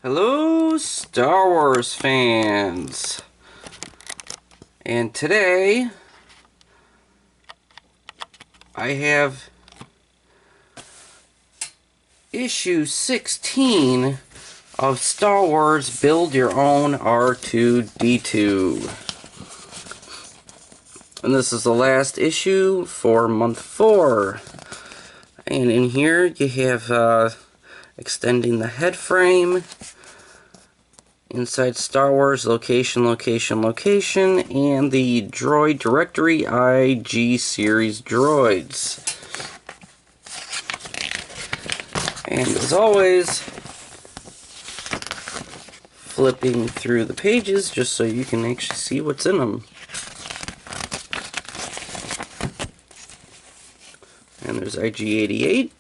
Hello, Star Wars fans! And today, I have issue 16 of Star Wars Build Your Own R2D2. And this is the last issue for month 4. And in here, you have extending the head frame. Inside Star Wars, location, location, location, and the droid directory IG series droids. And as always, flipping through the pages just so you can actually see what's in them. And there's IG-88.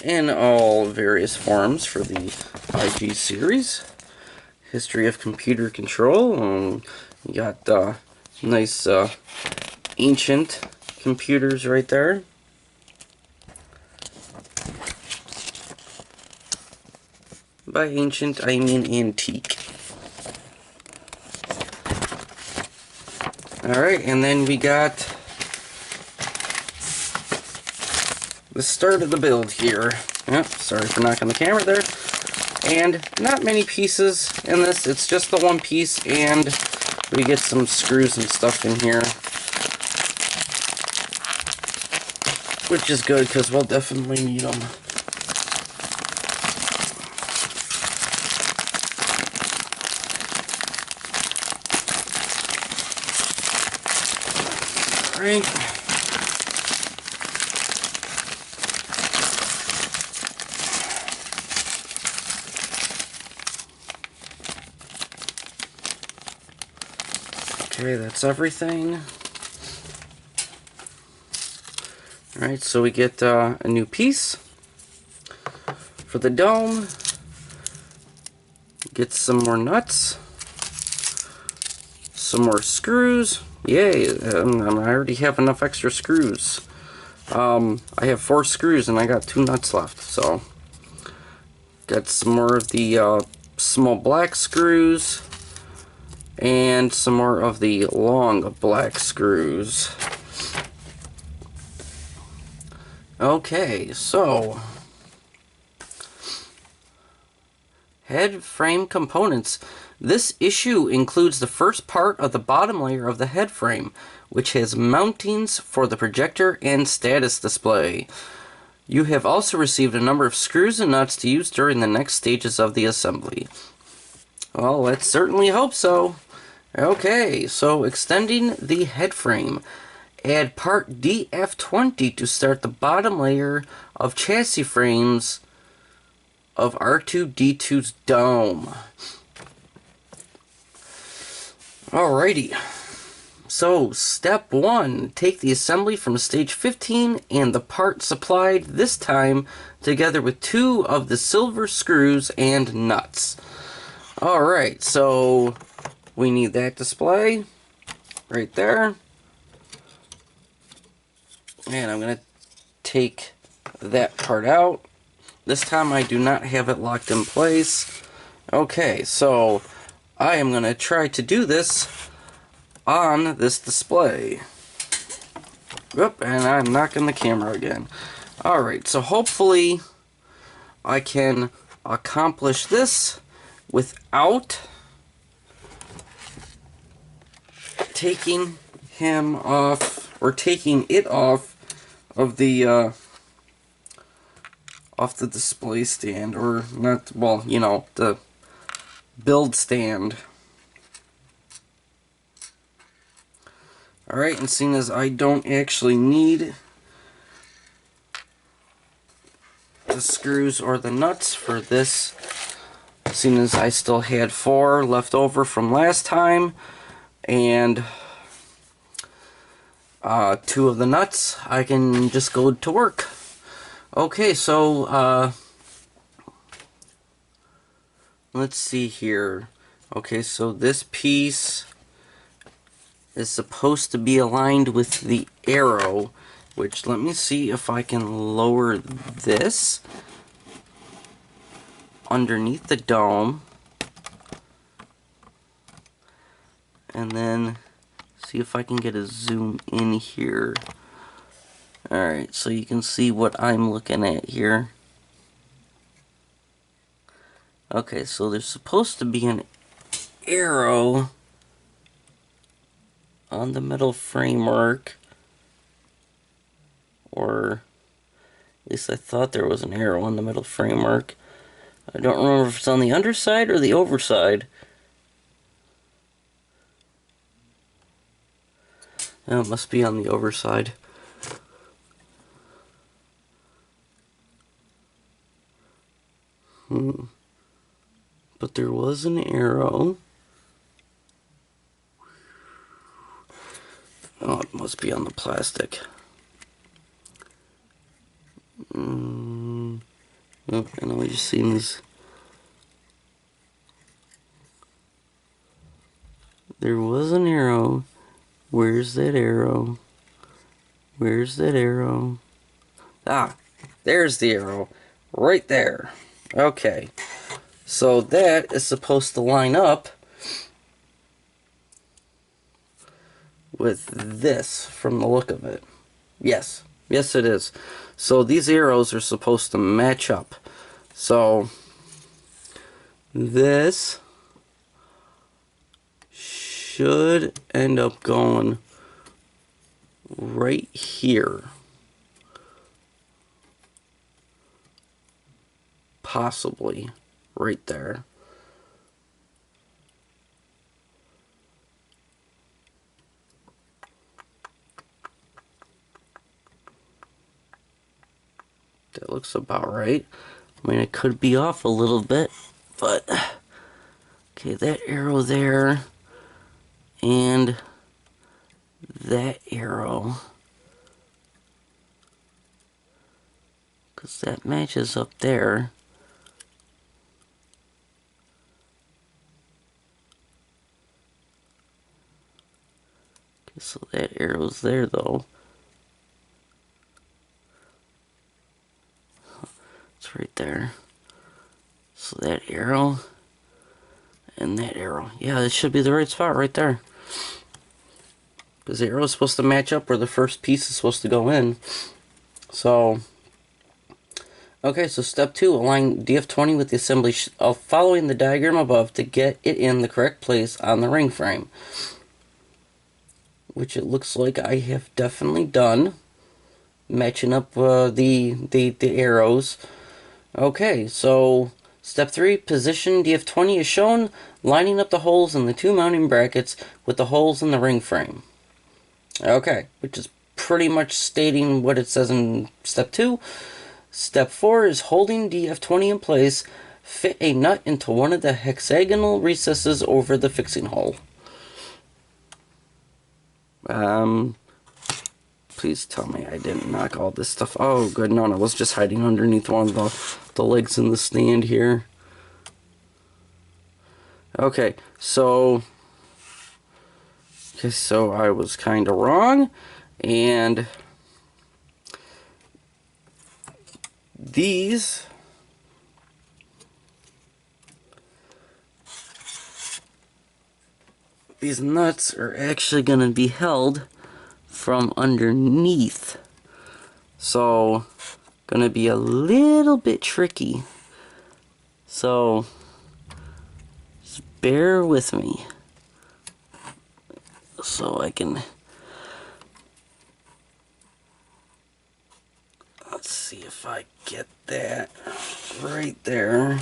In all various forms for the IG series. History of computer control. You got nice ancient computers right there. By ancient, I mean antique. Alright, and then we got the start of the build here. Yep, sorry for knocking the camera there. And not many pieces in this, it's just the one piece, and we get some screws and stuff in here. Which is good, because we'll definitely need them. Alright. Okay, that's everything. Alright, so we get a new piece for the dome. Get some more nuts. Some more screws. Yay, I already have enough extra screws. I have 4 screws and I got 2 nuts left, so. Got some more of the small black screws. And some more of the long black screws. Okay, so head frame components. This issue includes the first part of the bottom layer of the head frame, which has mountings for the projector and status display. You have also received a number of screws and nuts to use during the next stages of the assembly. Well, let's certainly hope so. Okay, so extending the head frame. Add part DF20 to start the bottom layer of chassis frames of R2D2's dome. Alrighty. So, step 1. Take the assembly from stage 15 and the part supplied this time together with 2 of the silver screws and nuts. Alright, so we need that display right there. And I'm going to take that part out. This time I do not have it locked in place. Okay, so I am going to try to do this on this display. Oop, and I'm knocking the camera again. Alright, so hopefully I can accomplish this without taking him off, or taking it off of the display stand, or not, well, you know, the build stand. Alright, and seeing as I don't actually need the screws or the nuts for this, seeing as I still had 4 left over from last time, and 2 of the nuts, I can just go to work. Okay, so let's see here. Okay, so this piece is supposed to be aligned with the arrow, Which, let me see if I can lower this underneath the dome. And then see if I can get a zoom in here. Alright, so you can see what I'm looking at here. Okay, so there's supposed to be an arrow on the metal framework. Or at least I thought there was an arrow on the metal framework. I don't remember if it's on the underside or the overside. Oh, it must be on the overside. But there was an arrow. Oh, it must be on the plastic. Oh, I know I just seen this. There was an arrow. Where's that arrow? Where's that arrow? Ah, there's the arrow. Right there. Okay. So that is supposed to line up with this from the look of it. Yes. Yes, it is. So these arrows are supposed to match up. So this should end up going right here. Possibly right there. That looks about right. I mean, it could be off a little bit, but okay, that arrow there and that arrow, because that matches up there. Okay, so that arrow's there though. It's right there. So that arrow and that arrow. Yeah, it should be the right spot right there. Because the arrow is supposed to match up where the first piece is supposed to go in. So, okay, so step 2, align DF20 with the assembly following the diagram above to get it in the correct place on the ring frame. Which it looks like I have definitely done. Matching up the arrows. Okay, so step 3, position DF20 is shown, lining up the holes in the 2 mounting brackets with the holes in the ring frame. Okay, which is pretty much stating what it says in step 2. Step 4 is holding DF20 in place, fit a nut into one of the hexagonal recesses over the fixing hole. Please tell me I didn't knock all this stuff. Oh, good. No, I was just hiding underneath one of the legs in the stand here. Okay, so I was kind of wrong, and these nuts are actually going to be held from underneath, so gonna be a little bit tricky, so just bear with me so I can, let's see if I get that right there,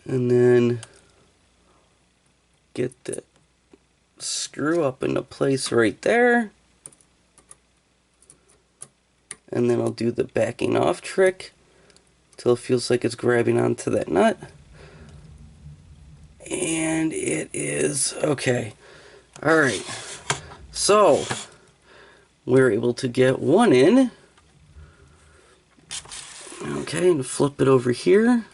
and then get the screw up into place right there, and then I'll do the backing off trick till it feels like it's grabbing onto that nut, and it is okay. Alright, so we're able to get one in. Okay, and flip it over here.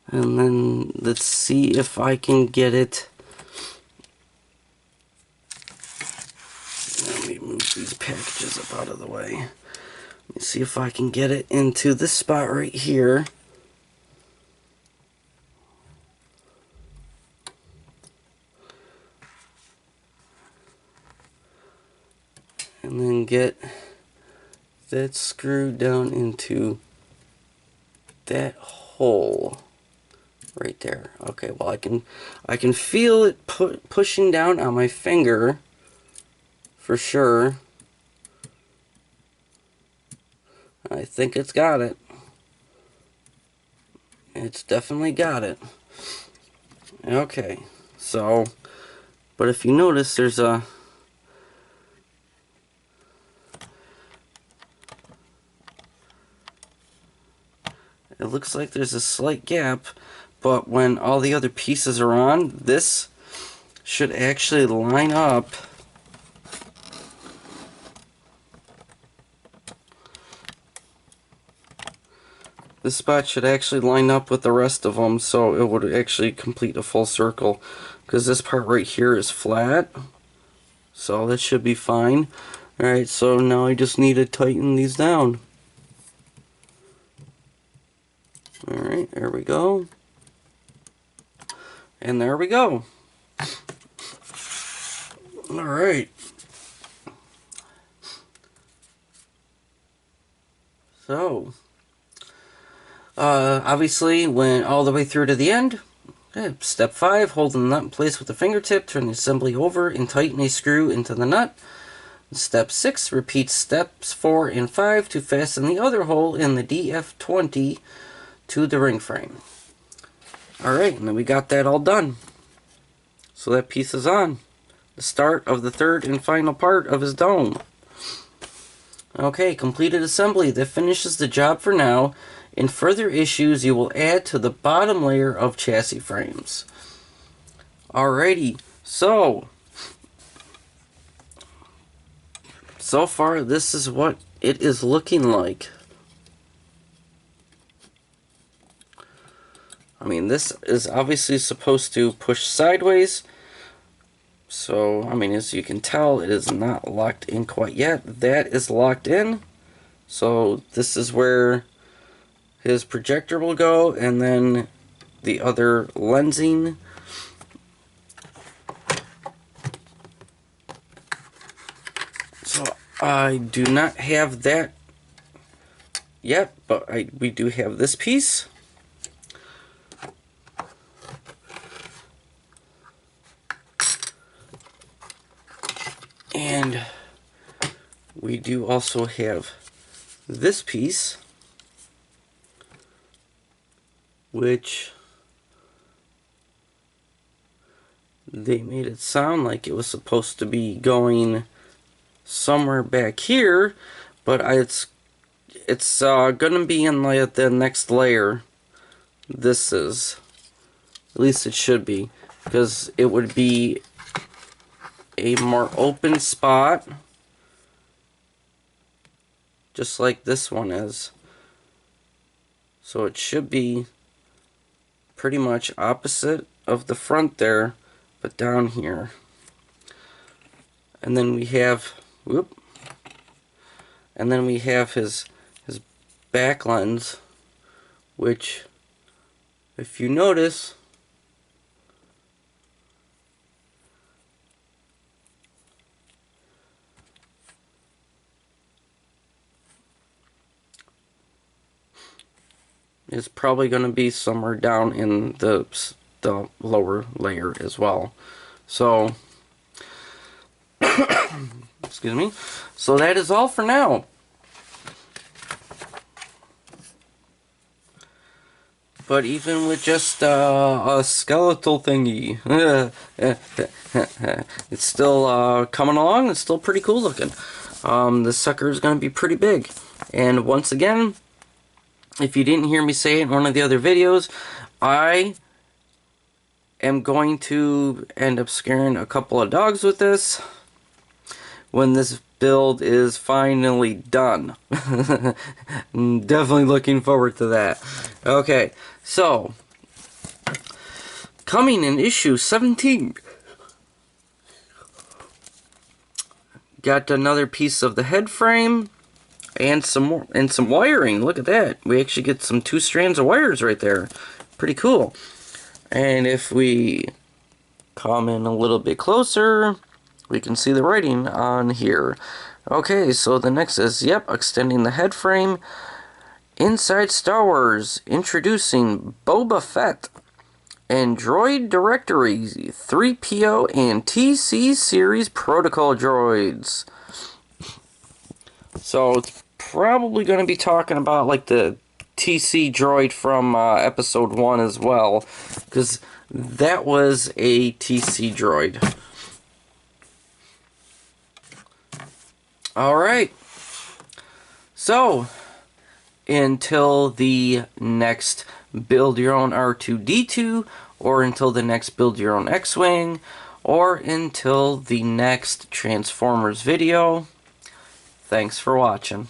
And then let's see if I can get it these packages up out of the way. Let me see if I can get it into this spot right here. And then get that screw down into that hole right there. Okay, well I can feel it pushing down on my finger for sure. I think it's got it. It's definitely got it. Okay, so, but if you notice, there's a it looks like there's a slight gap, but when all the other pieces are on, this should actually line up. This spot should actually line up with the rest of them, so it would actually complete a full circle, because this part right here is flat, so that should be fine. Alright, so now I just need to tighten these down. Alright, there we go. And there we go. Alright. So, obviously, went all the way through to the end. Okay, step 5, hold the nut in place with the fingertip, turn the assembly over, and tighten a screw into the nut. Step 6, repeat steps 4 and 5 to fasten the other hole in the DF20 to the ring frame. Alright, and then we got that all done. So that piece is on. The start of the third and final part of his dome. Okay, completed assembly. That finishes the job for now. In further issues, you will add to the bottom layer of chassis frames. Alrighty, so far this is what it is looking like. I mean, this is obviously supposed to push sideways. So, I mean, as you can tell, it is not locked in quite yet. That is locked in. So, this is where his projector will go, and then the other lensing. So, I do not have that yet, but we do have this piece. And we do also have this piece, which they made it sound like it was supposed to be going somewhere back here, but it's gonna be in the next layer. This is, at least it should be, because it would be a more open spot, just like this one is. So it should be pretty much opposite of the front there, but down here. And then we have, and then we have his back lens, which, if you notice, is probably going to be somewhere down in the lower layer as well. So, excuse me. So that is all for now. But even with just a skeletal thingy, it's still coming along. It's still pretty cool looking. This sucker is going to be pretty big. And once again, if you didn't hear me say it in one of the other videos, I am going to end up scaring a couple of dogs with this when this build is finally done. I'm definitely looking forward to that. Okay, so coming in issue 17, Got another piece of the head frame and some more and some wiring. Look at that. We actually get some 2 strands of wires right there. Pretty cool. And if we come in a little bit closer, we can see the writing on here. Okay, so the next is, yep, extending the head frame. Inside Star Wars, introducing Boba Fett. Android Directory, 3PO and TC series protocol droids. So it's probably going to be talking about like the TC droid from episode 1 as well, because that was a TC droid. Alright, so until the next build your own R2D2, or until the next build your own X-Wing, or until the next Transformers video, thanks for watching.